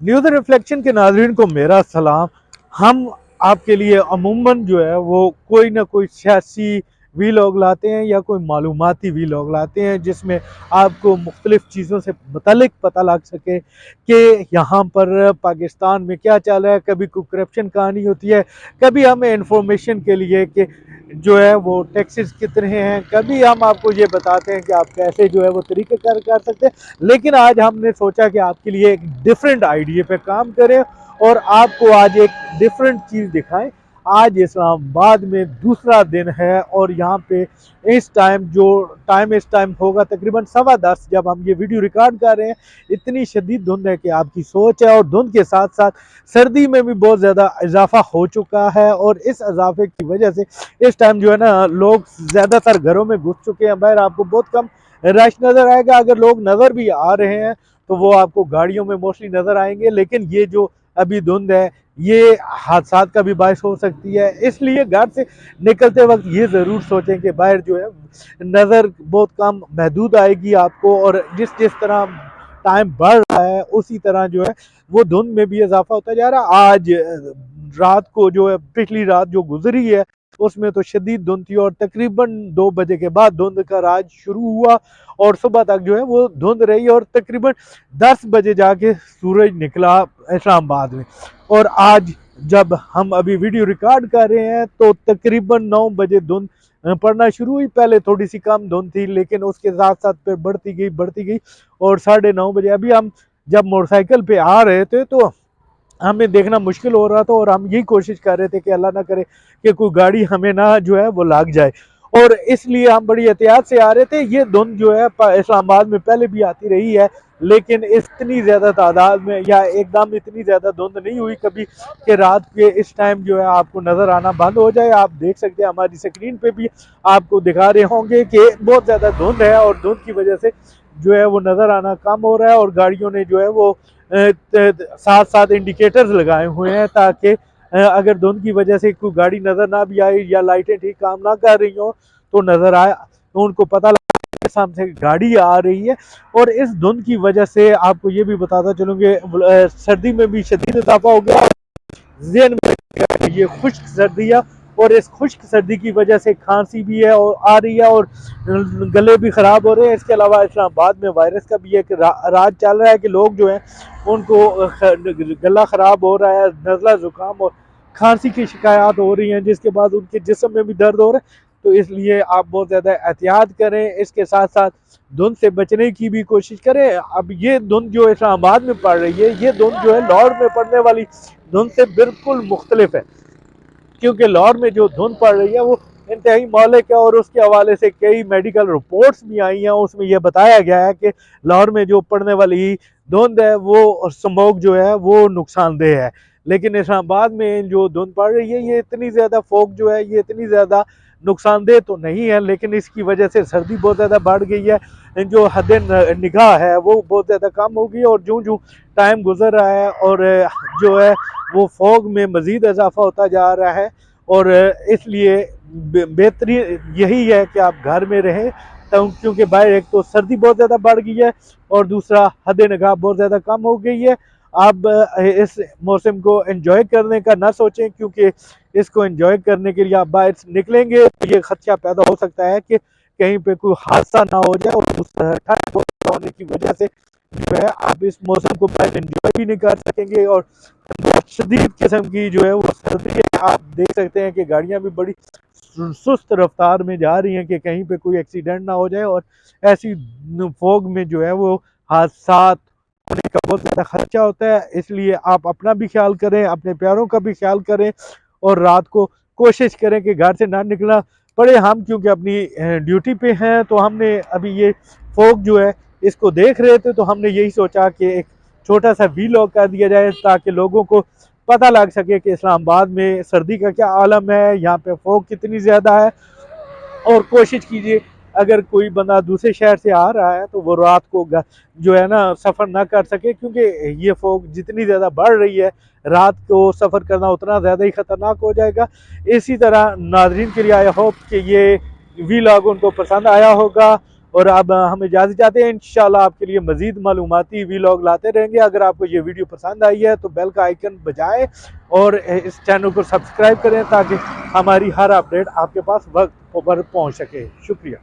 News reflection के नाज़रीन को मेरा सलाम। हम आपके लिए अमूमन जो है वो कोई ना कोई सियासी वीलॉग लाते हैं या कोई मालूमाती वीलॉग लाते हैं जिसमें आपको मुख्तलिफ़ चीज़ों से मुतल्लिक पता लग सके कि यहाँ पर पाकिस्तान में क्या चल रहा है। कभी कोई करप्शन कहानी होती है, कभी हमें इंफॉर्मेशन के लिए कि जो है वो टैक्सेस कितने हैं, कभी हम आपको ये बताते हैं कि आप कैसे जो है वो तरीक़ेकार कर सकते हैं। लेकिन आज हमने सोचा कि आपके लिए एक डिफरेंट आइडिया पे काम करें और आपको आज एक डिफरेंट चीज़ दिखाएं। आज इस्लामाबाद में दूसरा दिन है और यहाँ पे इस टाइम होगा तकरीबन 10:15 जब हम ये वीडियो रिकॉर्ड कर रहे हैं। इतनी शदीद धुंध है कि आपकी सोच है, और धुंध के साथ साथ सर्दी में भी बहुत ज़्यादा इजाफा हो चुका है, और इस इजाफे की वजह से इस टाइम जो है ना लोग ज़्यादातर घरों में घुस चुके हैं। बाहर आपको बहुत कम रश नज़र आएगा। अगर लोग नज़र भी आ रहे हैं तो वो आपको गाड़ियों में मोस्टली नज़र आएंगे। लेकिन ये जो अभी धुंध है ये हादसात का भी बायस हो सकती है, इसलिए घर से निकलते वक्त ये ज़रूर सोचें कि बाहर जो है नज़र बहुत कम महदूद आएगी आपको, और जिस जिस तरह टाइम बढ़ रहा है उसी तरह जो है वो धुंध में भी इजाफा होता जा रहा है। आज रात को जो है, पिछली रात जो गुजरी है उसमें तो शदीद धुंध थी, और तकरीबन 2 बजे के बाद धुंध का राज शुरू हुआ और सुबह तक जो है वो धुंध रही, और तकरीबन 10 बजे जाके सूरज निकला इस्लामाबाद में। और आज जब हम अभी वीडियो रिकॉर्ड कर रहे हैं तो तकरीबन 9 बजे धुंध पड़ना शुरू हुई। पहले थोड़ी सी कम धुंध थी लेकिन उसके साथ साथ फिर बढ़ती गई, और 9:30 बजे अभी हम जब मोटरसाइकिल पे आ रहे थे तो हमें देखना मुश्किल हो रहा था, और हम यही कोशिश कर रहे थे कि अल्लाह ना करे कि कोई गाड़ी हमें ना जो है वो लग जाए, और इसलिए हम बड़ी एहतियात से आ रहे थे। ये धुंध जो है इस्लामाबाद में पहले भी आती रही है, लेकिन इतनी ज़्यादा तादाद में या एकदम इतनी ज़्यादा धुंध नहीं हुई कभी कि रात के इस टाइम जो है आपको नज़र आना बंद हो जाए। आप देख सकते हैं हमारी स्क्रीन पे भी आपको दिखा रहे होंगे कि बहुत ज़्यादा धुंध है, और धुंध की वजह से जो है वो नज़र आना कम हो रहा है, और गाड़ियों ने जो है वो साथ साथ इंडिकेटर्स लगाए हुए हैं ताकि अगर धुंध की वजह से कोई गाड़ी नज़र ना भी आए या लाइटें ठीक काम ना कर रही हो तो नज़र आए, तो उनको पता लगा सामने गाड़ी आ रही है। और इस धुंध की वजह से आपको ये भी बताता चलूँगे सर्दी में भी शदीद इजाफा हो गया। ज़हन में ये खुश्क सर्दियाँ, और इस खुश्क सर्दी की वजह से खांसी भी है और आ रही है, और गले भी ख़राब हो रहे हैं। इसके अलावा इस्लामाबाद में वायरस का भी एक राज चल रहा है कि लोग जो हैं उनको गला ख़राब हो रहा है, नज़ला ज़ुकाम और खांसी की शिकायत हो रही हैं, जिसके बाद उनके जिस्म में भी दर्द हो रहा है। तो इसलिए आप बहुत ज़्यादा एहतियात करें। इसके साथ साथ धुंध से बचने की भी कोशिश करें। अब ये धुंध जो इस्लामाबाद में पड़ रही है, ये धुंध जो है लाहौर में पड़ने वाली धुंध से बिल्कुल मुख्तलिफ है, क्योंकि लाहौर में जो धुंध पड़ रही है वो इंतहाई मौलिक है, और उसके हवाले से कई मेडिकल रिपोर्ट्स भी आई हैं। उसमें यह बताया गया है कि लाहौर में जो पड़ने वाली धुंध है वो स्मोक जो है वो नुकसानदेह है। लेकिन इस्लामाबाद में जो धुंध पड़ रही है ये इतनी ज़्यादा फोक जो है ये इतनी ज़्यादा नुकसानदेह तो नहीं है, लेकिन इसकी वजह से सर्दी बहुत ज़्यादा बढ़ गई है। जो हद निगाह है वो बहुत ज़्यादा कम हो गई, और जो जो टाइम गुजर रहा है और जो है वो फॉग में मज़ीद इजाफा होता जा रहा है। और इसलिए बेहतरीन यही है कि आप घर में रहें, क्योंकि बाहर एक तो सर्दी बहुत ज़्यादा बढ़ गई है और दूसरा हद निगाह बहुत ज़्यादा कम हो गई है। आप इस मौसम को एंजॉय करने का ना सोचें, क्योंकि इसको एंजॉय करने के लिए आप बाहर निकलेंगे तो ये खदशा पैदा हो सकता है कि कहीं पे कोई हादसा ना हो जाए, और दूसरा ठंड होने की वजह से जो है आप इस मौसम को बाहर एंजॉय भी नहीं कर सकेंगे। और शदीद किस्म की जो है वो सर्दी है। आप देख सकते हैं कि गाड़ियां भी बड़ी सुस्त रफ्तार में जा रही हैं कि कहीं पे कोई एक्सीडेंट ना हो जाए, और ऐसी फॉग में जो है वो हादसात होने का बहुत ज़्यादा खर्चा होता है। इसलिए आप अपना भी ख्याल करें, अपने प्यारों का भी ख्याल करें, और रात को कोशिश करें कि घर से ना निकलना पड़े। हम क्योंकि अपनी ड्यूटी पे हैं तो हमने अभी ये फॉग जो है इसको देख रहे थे, तो हमने यही सोचा कि एक छोटा सा वीलॉग कर दिया जाए ताकि लोगों को पता लग सके कि इस्लामाबाद में सर्दी का क्या आलम है, यहाँ पे फॉग कितनी ज़्यादा है। और कोशिश कीजिए अगर कोई बंदा दूसरे शहर से आ रहा है तो वो रात को जो है ना सफ़र ना कर सके, क्योंकि ये फॉग जितनी ज़्यादा बढ़ रही है रात को सफ़र करना उतना ज़्यादा ही ख़तरनाक हो जाएगा। इसी तरह नाज़रीन के लिए आई होप कि ये वीलॉग उनको पसंद आया होगा, और अब हम इजाज़त चाहते हैं। इंशाल्लाह आपके लिए मज़ीद मालूमाती वीलॉग लाते रहेंगे। अगर आपको ये वीडियो पसंद आई है तो बेल का आइकन बजाएं और इस चैनल को सब्सक्राइब करें ताकि हमारी हर अपडेट आपके पास वक्त पर पहुँच सके। शुक्रिया।